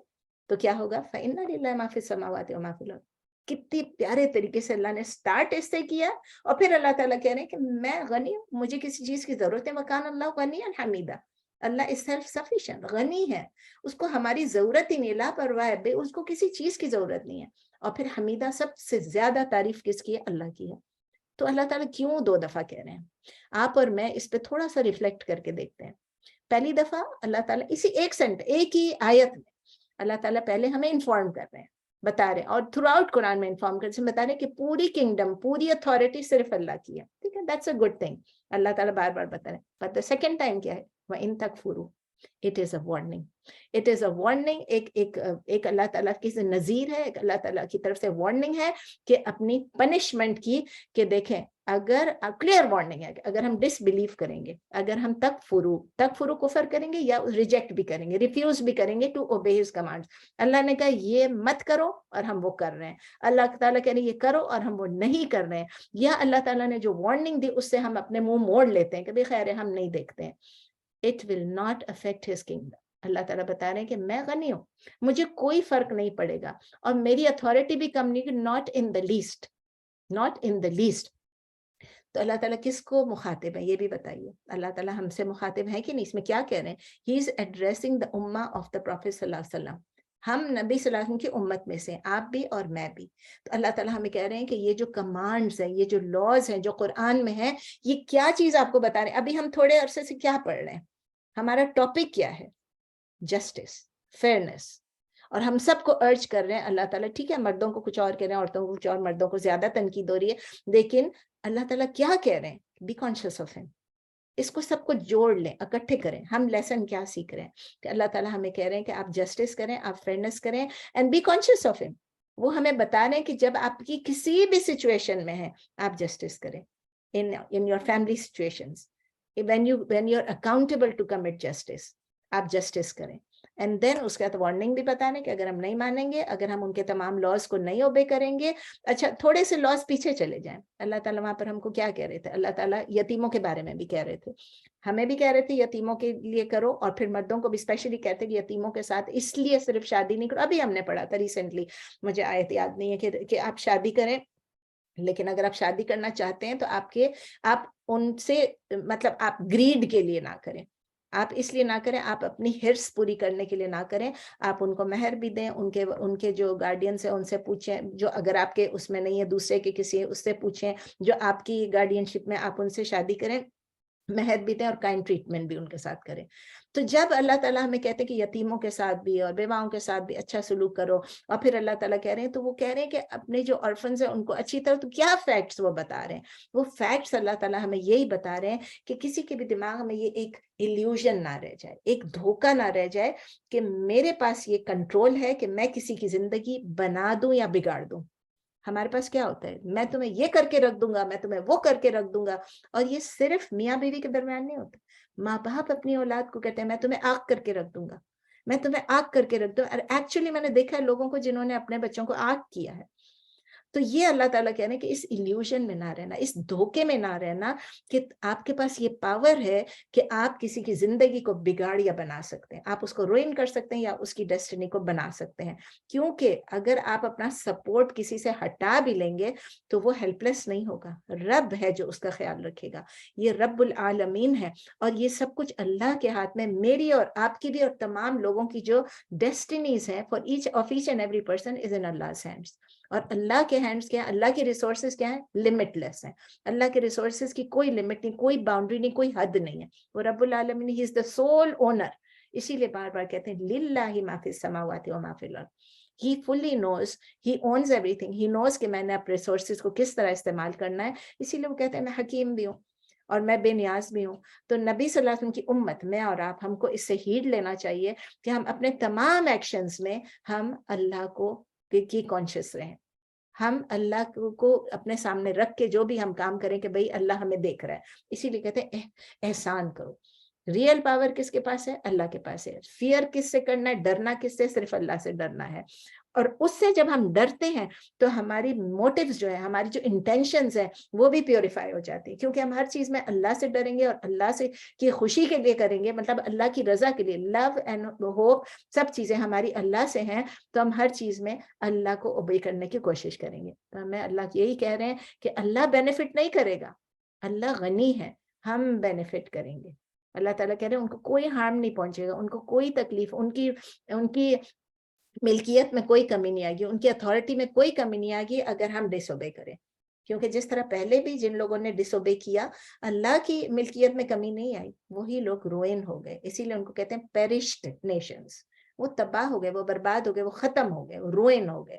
تو کیا ہوگا؟ فَإِنَّ لِلَّهِ مَا فِي السَّمَاوَاتِ وَمَا فِي الْأَرْضِ. کتنی پیارے طریقے سے اللہ نے سٹارٹ اس سے کیا, اور پھر اللہ تعالیٰ کہہ رہے ہیں کہ میں غنی ہوں, مجھے کسی چیز کی ضرورت ہے. وَكَانَ اللَّهُ غَنِيًّا حَمِيدًا. اللہ is self sufficient, غنی ہے, اس کو ہماری ضرورت ہی نہیں, لاپرواہ ہے, اس کو کسی چیز کی ضرورت نہیں ہے. اور پھر حمیدہ, سب سے زیادہ تعریف کس کی ہے؟ اللہ کی ہے. تو اللہ تعالیٰ کیوں 2 دفعہ کہہ رہے ہیں؟ آپ اور میں اس پہ تھوڑا سا ریفلیکٹ کر کے دیکھتے ہیں. پہلی دفعہ اللہ تعالیٰ اسی ایک ہی آیت میں اللہ تعالیٰ پہلے ہمیں انفارم کر رہے ہیں, بتا رہے ہیں, اور تھرو آؤٹ قرآن میں انفارم کر بتا رہے ہیں کہ پوری کنگڈم, پوری اتھارٹی صرف اللہ کی ہے. ٹھیک ہے, دیٹس اے گڈ تھنگ. اللہ تعالیٰ بار بار بتا رہے ہیں. بٹ دا سیکنڈ ٹائم کیا ہے؟ وَإِن تَكْفُرُوا, it is a warning. It is a warning. ایک اللہ تعالیٰ کی نذیر ہے, ایک اللہ تعالیٰ کی طرف سے وارننگ ہے کہ اپنی پنشمنٹ کی, کہ دیکھیں اگر کلیئر وارننگ ہے کہ اگر ہم ڈس بلیو کریں گے, اگر ہم تکفرو کفر کریں گے یا ریجیکٹ بھی کریں گے, ریفیوز بھی کریں گے ٹو اوبے ہز کمانڈز. اللہ نے کہا یہ مت کرو اور ہم وہ کر رہے ہیں. اللہ تعالیٰ کہہ رہے ہیں یہ کرو اور ہم وہ نہیں کر رہے ہیں. یا اللہ تعالیٰ نے جو وارننگ دی اس سے ہم اپنے منہ موڑ لیتے ہیں کہ بھئی خیر ہے ہم نہیں دیکھتے ہیں. It will not affect his kingdom. اللہ تعالیٰ بتا رہے ہیں کہ میں غنی ہوں, مجھے کوئی فرق نہیں پڑے گا, اور میری اتھارٹی بھی کم نہیں, not in the least, not in the least. تو اللہ تعالیٰ کس کو مخاطب ہے یہ بھی بتائیے. اللہ تعالیٰ ہم سے مخاطب ہے کہ نہیں؟ اس میں کیا کہہ رہے ہیں؟ He is addressing the ummah of the Prophet صلی اللہ علیہ وسلم. ہم نبی صلی اللہ علیہ وسلم کی امت میں سے, آپ بھی اور میں بھی. تو اللہ تعالیٰ ہمیں کہہ رہے ہیں کہ یہ جو کمانڈز ہیں, یہ جو لاز ہیں جو قرآن میں ہیں, یہ کیا چیز آپ کو بتا رہے ہیں. ابھی ہم تھوڑے عرصے سے کیا پڑھ رہے ہیں؟ ہمارا ٹاپک کیا ہے؟ جسٹس, فیئرنس. اور ہم سب کو ارج کر رہے ہیں اللہ تعالیٰ, ٹھیک ہے مردوں کو کچھ اور کہہ رہے ہیں, عورتوں کو کچھ اور, مردوں کو زیادہ تنقید ہو رہی ہے, لیکن اللہ تعالیٰ کیا کہہ رہے ہیں؟ بی کانشیس آف ہم. اس کو سب کو جوڑ لیں, اکٹھے کریں. ہم لیسن کیا سیکھ رہے ہیں کہ اللہ تعالیٰ ہمیں کہہ رہے ہیں کہ آپ جسٹس کریں, آپ فیئرنس کریں, اینڈ بی کانشیس آف ہم. وہ ہمیں بتا رہے ہیں کہ جب آپ کی کسی بھی سچویشن میں ہیں آپ جسٹس کریں. in your family situations, when you're accountable to commit justice, آپ جسٹس کریں. اینڈ دین اس کے بعد وارننگ بھی بتانے کہ اگر ہم نہیں مانیں گے, اگر ہم ان کے تمام لاز کو نہیں اوبے کریں گے. اچھا تھوڑے سے لاز پیچھے چلے جائیں. اللہ تعالیٰ وہاں پر ہم کو کیا کہہ رہے تھے؟ اللہ تعالیٰ یتیموں کے بارے میں بھی کہہ رہے تھے, ہمیں بھی کہہ رہے تھے یتیموں کے لیے کرو, اور پھر مردوں کو بھی اسپیشلی کہتے کہ یتیموں کے ساتھ اس لیے صرف شادی نہیں کرو. ابھی ہم نے پڑھا تھا ریسنٹلی, مجھے آیت یاد نہیں ہے کہ آپ شادی کریں, لیکن اگر آپ شادی کرنا چاہتے ہیں تو آپ ان سے مطلب آپ گریڈ کے لیے نہ کریں. آپ اس لیے نہ کریں, آپ اپنی ہرس پوری کرنے کے لیے نہ کریں, آپ ان کو مہر بھی دیں, ان کے جو گارڈینس ہیں ان سے پوچھیں, جو اگر آپ کے اس میں نہیں ہے دوسرے کے کسی اس سے پوچھیں, جو آپ کی گارڈین شپ میں آپ ان سے شادی کریں, مہر بھی دیں اور کائنڈ ٹریٹمنٹ بھی ان کے ساتھ کریں. تو جب اللہ تعالیٰ ہمیں کہتے ہیں کہ یتیموں کے ساتھ بھی اور بیواؤں کے ساتھ بھی اچھا سلوک کرو, اور پھر اللہ تعالیٰ کہہ رہے ہیں, تو وہ کہہ رہے ہیں کہ اپنے جو آرفنز ہیں ان کو اچھی طرح, تو کیا فیکٹس وہ بتا رہے ہیں؟ وہ فیکٹس اللہ تعالیٰ ہمیں یہی بتا رہے ہیں کہ کسی کے بھی دماغ میں یہ ایک ایلیوژن نہ رہ جائے, ایک دھوکہ نہ رہ جائے کہ میرے پاس یہ کنٹرول ہے کہ میں کسی کی زندگی بنا دوں یا بگاڑ دوں. ہمارے پاس کیا ہوتا ہے, میں تمہیں یہ کر کے رکھ دوں گا, میں تمہیں وہ کر کے رکھ دوں گا. اور یہ صرف میاں بیوی کے درمیان نہیں ہوتا, ماں باپ اپنی اولاد کو کہتے ہیں میں تمہیں آگ کر کے رکھ دوں گا, میں تمہیں آگ کر کے رکھ دوں. اور ایکچولی میں نے دیکھا ہے لوگوں کو جنہوں نے اپنے بچوں کو آگ کیا ہے. تو یہ اللہ تعالیٰ کہہ رہے ہیں کہ اس ایلیوژن میں نہ رہنا, اس دھوکے میں نہ رہنا کہ آپ کے پاس یہ پاور ہے کہ آپ کسی کی زندگی کو بگاڑ یا بنا سکتے ہیں, آپ اس کو روئن کر سکتے ہیں یا اس کی ڈیسٹینی کو بنا سکتے ہیں. کیونکہ اگر آپ اپنا سپورٹ کسی سے ہٹا بھی لیں گے تو وہ ہیلپ لیس نہیں ہوگا, رب ہے جو اس کا خیال رکھے گا, یہ رب العالمین ہے. اور یہ سب کچھ اللہ کے ہاتھ میں, میری اور آپ کی بھی اور تمام لوگوں کی جو ڈیسٹینیز ہیں for each and every person is in Allah's hands. اور اللہ کے ہینڈز کیا ہیں, اللہ کے ریسورسز کیا ہیں, لمٹ لیس ہیں. اللہ کے ریسورسز کی کوئی لمٹ نہیں, کوئی باؤنڈری نہیں, کوئی حد نہیں ہے. وہ رب العالمین, ہی از دا سول اونر. اسی لیے بار بار کہتے ہیں للہ ما فی السماوات و ما فی الارض. He fully knows, he owns everything. He knows کہ میں نے اپنے ریسورسز کو کس طرح استعمال کرنا ہے. اسی لیے وہ کہتے ہیں میں حکیم بھی ہوں اور میں بے نیاز بھی ہوں. تو نبی صلی اللہ علیہ وسلم کی امت, میں اور آپ, ہم کو اس سے ہیڈ لینا چاہیے کہ ہم اپنے تمام ایکشنز میں ہم اللہ کو کی کانشیس رہیں. ہم اللہ کو اپنے سامنے رکھ کے جو بھی ہم کام کریں کہ بھئی اللہ ہمیں دیکھ رہا ہے. اسی لیے کہتے ہیں احسان کرو. ریئل پاور کس کے پاس ہے, اللہ کے پاس ہے. فیئر کس سے کرنا ہے, ڈرنا کس سے, صرف اللہ سے ڈرنا ہے. اور اس سے جب ہم ڈرتے ہیں تو ہماری موٹیوز جو ہے, ہماری جو انٹینشنز ہیں وہ بھی پیوریفائی ہو جاتی ہیں, کیونکہ ہم ہر چیز میں اللہ سے ڈریں گے اور اللہ سے کی خوشی کے لیے کریں گے, مطلب اللہ کی رضا کے لیے. لو اینڈ ہوپ سب چیزیں ہماری اللہ سے ہیں, تو ہم ہر چیز میں اللہ کو اوبے کرنے کی کوشش کریں گے. تو ہمیں اللہ یہی کہہ رہے ہیں کہ اللہ بینیفٹ نہیں کرے گا, اللہ غنی ہے, ہم بینیفٹ کریں گے. اللہ تعالیٰ کہہ رہے ہیں ان کو کوئی ہارم نہیں پہنچے گا, ان کو کوئی تکلیف, ان کی ملکیت میں کوئی کمی نہیں آئے گی, ان کی اتھارٹی میں کوئی کمی نہیں آئے گی اگر ہم ڈس اوبے کریں. کیونکہ جس طرح پہلے بھی جن لوگوں نے ڈس اوبے کیا اللہ کی ملکیت میں کمی نہیں آئی, وہی لوگ روئن ہو گئے. اسی لیے ان کو کہتے ہیں پیرشڈ نیشنز. وہ تباہ ہو گئے, وہ برباد ہو گئے, وہ ختم ہو گئے, وہ روئن ہو گئے.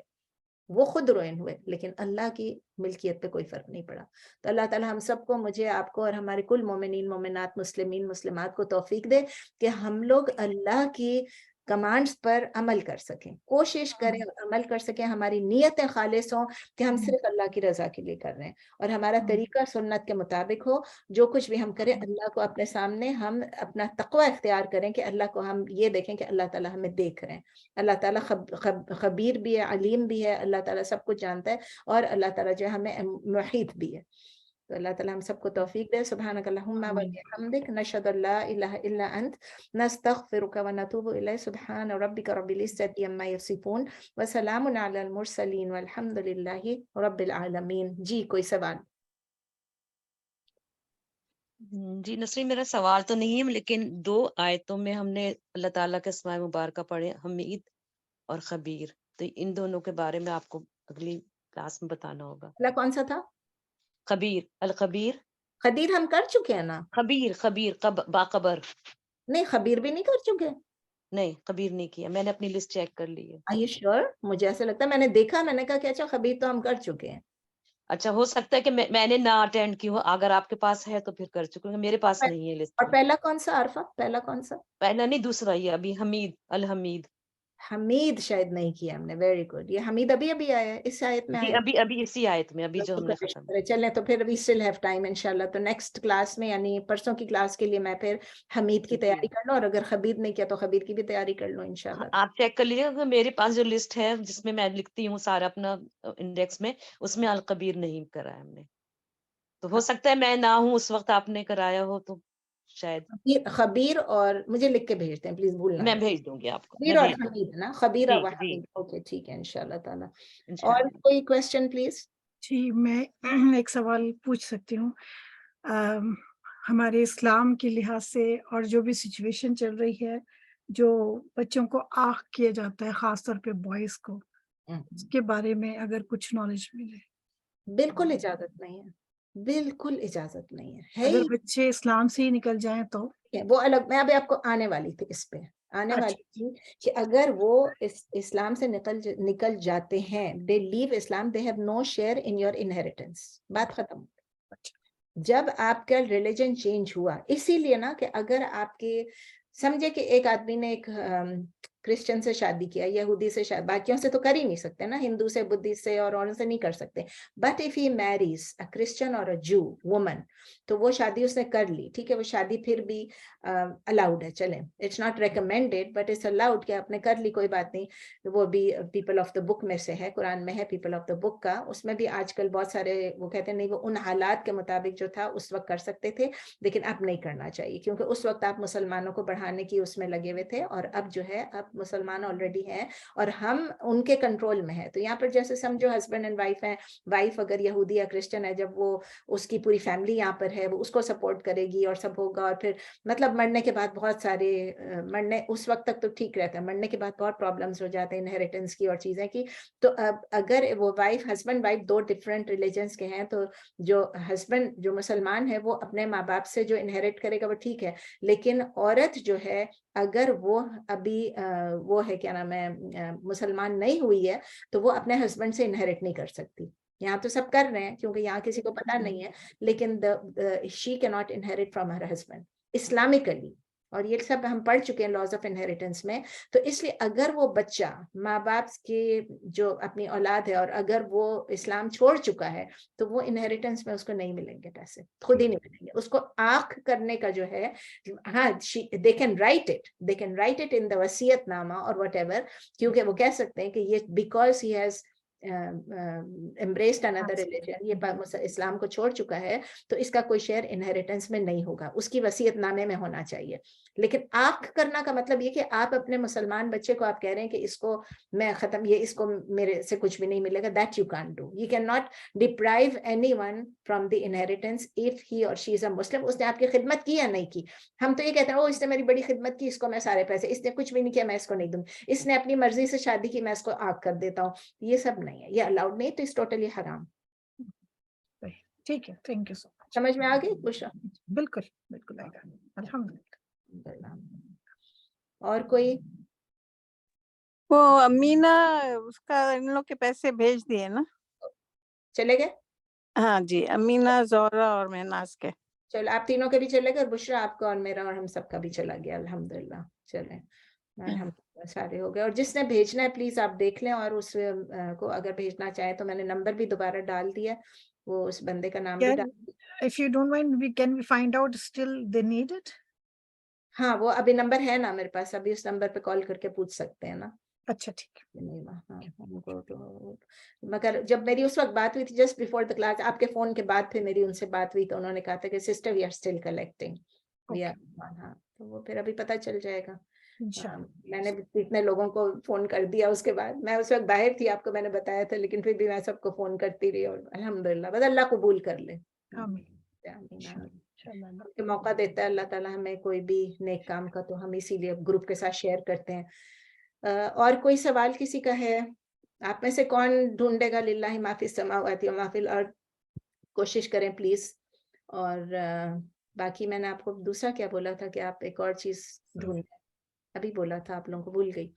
وہ خود روئن ہوئے, لیکن اللہ کی ملکیت پہ کوئی فرق نہیں پڑا. تو اللہ تعالیٰ ہم سب کو, مجھے, آپ کو اور ہمارے کل مومنین مومنات, مسلمین مسلمات کو توفیق دے کہ ہم لوگ اللہ کی کمانڈز پر عمل کر سکیں, کوشش کریں اور عمل کر سکیں. ہماری نیتیں خالص ہوں کہ ہم صرف اللہ کی رضا کے لیے کر رہے ہیں, اور ہمارا طریقہ سنت کے مطابق ہو. جو کچھ بھی ہم کریں اللہ کو اپنے سامنے, ہم اپنا تقوی اختیار کریں کہ اللہ کو ہم یہ دیکھیں کہ اللہ تعالیٰ ہمیں دیکھ رہے ہیں. اللہ تعالیٰ خبیر بھی ہے, علیم بھی ہے, اللہ تعالیٰ سب کچھ جانتا ہے, اور اللہ تعالیٰ جو ہمیں محیط بھی ہے. تو اللہ تعالیٰ ہم سب کو توفیق دے. سبحانک اللہم و بحمدک, نشہد ان لا الہ الا انت, نستغفرک و نتوب الیک. سبحان ربک رب العزۃ عما یصفون وسلام علی المرسلین والحمد للہ رب العالمین. جی کوئی سوال؟ جی نسرین, میرا سوال تو نہیں ہے, لیکن 2 آیتوں میں ہم نے اللہ تعالیٰ کے اسماء مبارکہ پڑھے, حمید اور خبیر. تو ان دونوں کے بارے میں آپ کو اگلی کلاس میں بتانا ہوگا. اللہ کون سا تھا؟ خبیر, الخبیر. خدیر ہم کر چکے ہیں نا. خبیر باخبر. نہیں, خبیر بھی نہیں کر چکے. نہیں, خبیر نہیں کیا, میں نے اپنی لسٹ چیک کر لی ہے. Are you sure? مجھے ایسا لگتا ہے, میں نے دیکھا, میں نے کہا کہ اچھا خبیر تو ہم کر چکے ہیں. اچھا, ہو سکتا ہے کہ میں نے نہ اٹینڈ کی ہو, اگر آپ کے پاس ہے تو پھر کر چکے ہیں, میرے پاس نہیں ہے لسٹ. اور پہلا کون سا عرفہ, پہلا کون سا؟ پہلا نہیں, دوسرا یہ ابھی حمید, الحمید. حمید شاید نہیں کیا ہم نے. Very good. یہ حمید ابھی آیا ہے, اس آیت میں جی آیا. ابھی اسی آیت میں, ابھی جو ہم نے ختم. چلیں تو پھر ابھی اسٹل ہیو ٹائم انشاءاللہ. تو نیکسٹ کلاس میں, یعنی پرسوں کی کلاس کے لیے میں پھر حمید کی تیاری کر لوں, اور اگر خبیر نہیں کیا تو خبیر کی بھی تیاری کر لوں انشاءاللہ. آپ چیک کر لیجیے گا, میرے پاس جو لسٹ ہے جس میں لکھتی ہوں سارا اپنا انڈیکس میں, اس میں القبیر نہیں کرا ہے ہم نے. تو ہو سکتا ہے میں نہ ہوں اس وقت, آپ نے کرایا ہو تو شاید. خبیر, اور مجھے لکھ کے بھیجتے ہیں پلیز, بھولنا میں نہیں. بھیج دوں گی آپ کو. خبیر اور حمید نا, خبیر اور جی حمید. اوکے ٹھیک ہے انشاءاللہ تعالیٰ. اور انشاءاللہ. کوئی کوشچن پلیز؟ جی میں ایک سوال پوچھ سکتی ہوں. ہمارے اسلام کے لحاظ سے اور جو بھی سچویشن چل رہی ہے، جو بچوں کو آنکھ کیا جاتا ہے خاص طور پہ بوائز کو، اس کے بارے میں اگر کچھ نالج ملے. بالکل اجازت نہیں ہے، بالکل اجازت نہیں ہے اگر ہی بچے اسلام سے ہی نکل جائیں تو ہے، وہ الگ. میں ابھی آپ کو آنے والی تھی اس پہ، آنے اچھا. والی تھی کہ اگر وہ اسلام سے نکل جاتے ہیں، they leave Islam, they have no share in your inheritance. بات ختم. اچھا. جب آپ کا ریلیجن چینج ہوا، اسی لیے نا کہ اگر آپ کے سمجھے کہ ایک آدمی نے ایک کرسچن سے شادی کیا، یہودی سے شادی، باقیوں سے تو کر ہی نہیں سکتے نا، ہندو سے، بدھسٹ سے اور سے نہیں کر سکتے. But if he marries a Christian اور اے جو وومن، تو وہ شادی اس نے کر لی، ٹھیک ہے، وہ شادی پھر بھی الاؤڈ ہے، چلیں، it's not recommended but it's allowed کہ آپ نے کر لی، کوئی بات نہیں. وہ بھی پیپل آف دا بک میں سے ہے، قرآن میں ہے پیپل آف دا بک کا. اس میں بھی آج کل بہت سارے وہ کہتے ہیں نہیں، وہ ان حالات کے مطابق جو تھا اس وقت کر سکتے تھے، لیکن اب نہیں کرنا چاہیے، کیونکہ اس وقت آپ مسلمانوں کو بڑھانے کی اس میں لگے ہوئے تھے، اور اب جو ہے اب مسلمان آلریڈی ہیں اور ہم ان کے کنٹرول میں ہیں. تو یہاں پر جیسے سمجھو ہسبینڈ اینڈ وائف ہیں، وائف اگر یہودی یا کرسچن ہے، جب وہ اس کی پوری فیملی یہاں پر ہے، وہ اس کو سپورٹ کرے گی اور سب ہوگا، اور پھر مطلب مرنے کے بعد بہت سارے مرنے اس وقت تک تو ٹھیک رہتا ہے، مرنے کے بعد بہت پرابلمس ہو جاتے ہیں انہیریٹنس کی اور چیزیں کی. تو اب اگر وہ ہسبینڈ وائف دو ڈفرینٹ ریلیجنس کے ہیں، تو جو ہسبینڈ جو مسلمان ہے وہ اپنے ماں باپ سے جو انہیریٹ کرے گا وہ ٹھیک ہے، لیکن عورت جو ہے اگر وہ ابھی وہ ہے کیا نام ہے مسلمان نہیں ہوئی ہے، تو وہ اپنے ہسبینڈ سے انہیریٹ نہیں کر سکتی. یہاں تو سب کر رہے ہیں کیونکہ یہاں کسی کو پتا نہیں ہے، لیکن she cannot inherit from her husband Islamically. اور یہ سب ہم پڑھ چکے ہیں لاز آف انہیریٹنس میں. تو اس لیے اگر وہ بچہ ماں باپ کی جو اپنی اولاد ہے اور اگر وہ اسلام چھوڑ چکا ہے، تو وہ انہیریٹنس میں اس کو نہیں ملیں گے پیسے، خود ہی نہیں ملیں گے. اس کو آنکھ کرنے کا جو ہے، ہاں they can write it in the وصیت نامہ اور وٹ ایور، کیونکہ وہ کہہ سکتے ہیں کہ یہ because he has embraced another religion، یہ اسلام کو چھوڑ چکا ہے، تو اس کا کوئی شیئر انہیریٹنس میں نہیں ہوگا، اس کی وصیت نامے میں ہونا چاہیے. لیکن آنکھ کرنا کا مطلب یہ کہ آپ اپنے مسلمان بچے کو آپ کہہ رہے ہیں کہ اس کو میں ختم، یہ اس کو میرے سے کچھ بھی نہیں ملے گا. that you can't do. you cannot deprive anyone from the inheritance if he or she is a Muslim. اس نے آپ کی خدمت کی یا نہیں کی. ہم تو یہ کہتے ہیں اس نے میری بڑی خدمت کی، اس کو میں سارے پیسے، اس نے کچھ بھی نہیں کیا میں اس کو نہیں دوں، اس نے اپنی مرضی سے شادی کی میں اس کو آنکھ کر دیتا ہوں. یہ سب نہیں ہے، یہ الاؤڈ نہیں، تو اس ٹوٹلی حرام. ٹھیک ہے. تھینک یو سو مچ. سمجھ میں آ گئی بشرا؟ بالکل بالکل آئے گا. الحمدللہ. اور کوئی؟ وہ امینا اس کا ان لوگ کے پیسے بھیج دیے نا؟ چلے گئے؟ ہاں جی، امینا، زہرا اور مہناز کے. چلو آپ تینوں کے بھی چلے گئے، اور بشرا آپ کا اور میرا اور ہم سب کا بھی چلا گیا الحمدللہ. چلیں الحمدللہ سارے ہو گئے. اور جس نے بھیجنا ہے پلیز آپ دیکھ لیں، اور اس کو اگر بھیجنا چاہیں تو میں نے نمبر بھی دوبارہ ڈال دیا، وہ اس بندے کا نام بھی ڈال دیا. If you don't mind, can we find out still they need it? ہاں وہ ابھی نمبر ہے نا میرے پاس، ابھی اس نمبر پہ کال کر کے پوچھ سکتے ہیں نا. اچھا ٹھیک ہے. ہاں ہم کو تو، مگر جب میری اس وقت بات ہوئی تھی جسٹ بیفور دا کلاس، آپ کے فون کے بعد پھر میری ان سے بات ہوئی، تو انہوں نے کہا تھا کہ sister we are still collecting. ہاں تو وہ پھر ابھی پتہ چل جائے گا. میں نے اتنے لوگوں کو فون کر دیا اس کے بعد. میں اس وقت باہر تھی، آپ کو میں نے بتایا تھا، لیکن پھر بھی میں سب کو فون کرتی رہی، اور الحمدللہ بس اللہ قبول کر لے. کہ موقع دیتا ہے اللہ تعالیٰ ہمیں کوئی بھی نیک کام کا، تو ہم اسی لیے گروپ کے ساتھ شیئر کرتے ہیں. اور کوئی سوال کسی کا ہے؟ آپ میں سے کون ڈھونڈے گا للہ ما فی السماوات و ما فی الارض؟ کوشش کریں پلیز. اور باقی میں نے آپ کو دوسرا کیا بولا تھا کہ آپ ایک اور چیز ڈھونڈیں، ابھی بولا تھا، آپ لوگوں کو بھول گئی.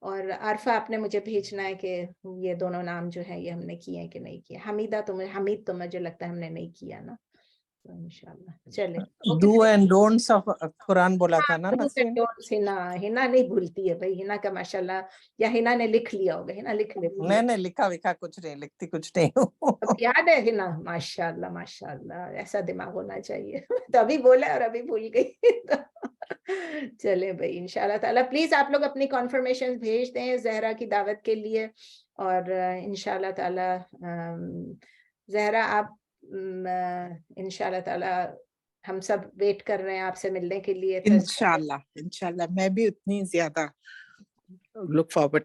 اور عارفہ آپ نے مجھے بھیجنا ہے کہ یہ دونوں نام جو ہیں یہ ہم نے کیے ہیں کہ نہیں کیے. حمید تو مجھے لگتا ہے ہم نے نہیں کیا نا. تو انشاءاللہ چلے. ڈو اینڈ ڈونٹس آف قرآن بولا تھا نا نسرین؟ ہنا نہیں بھولتی ہے بھائی، ہنا کا ماشاءاللہ، یا ہنا نے لکھ لیا ہوگا، ہنا لکھ لے. نہیں لکھا وکھا کچھ نہیں، لکھتی کچھ نہیں ہوں. یاد ہے ہنا؟ ماشاءاللہ ماشاءاللہ، ایسا دماغ ہونا چاہیے. تو ابھی بولا اور ابھی بھول گئی. چلے بھائی انشاءاللہ تعالیٰ پلیز آپ لوگ اپنی کنفرمیشن بھیج دیں زہرا کی دعوت کے لیے. اور انشاءاللہ تعالیٰ زہرا آپ انشاءاللہ تعالیٰ ہم سب ویٹ کر رہے ہیں آپ سے ملنے کے لیے. انشاءاللہ میں بھی اتنی زیادہ look forward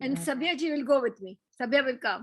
And Sabia ji will go with me. Sabia will come.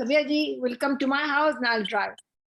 Sabia ji will come to my house and I'll drive.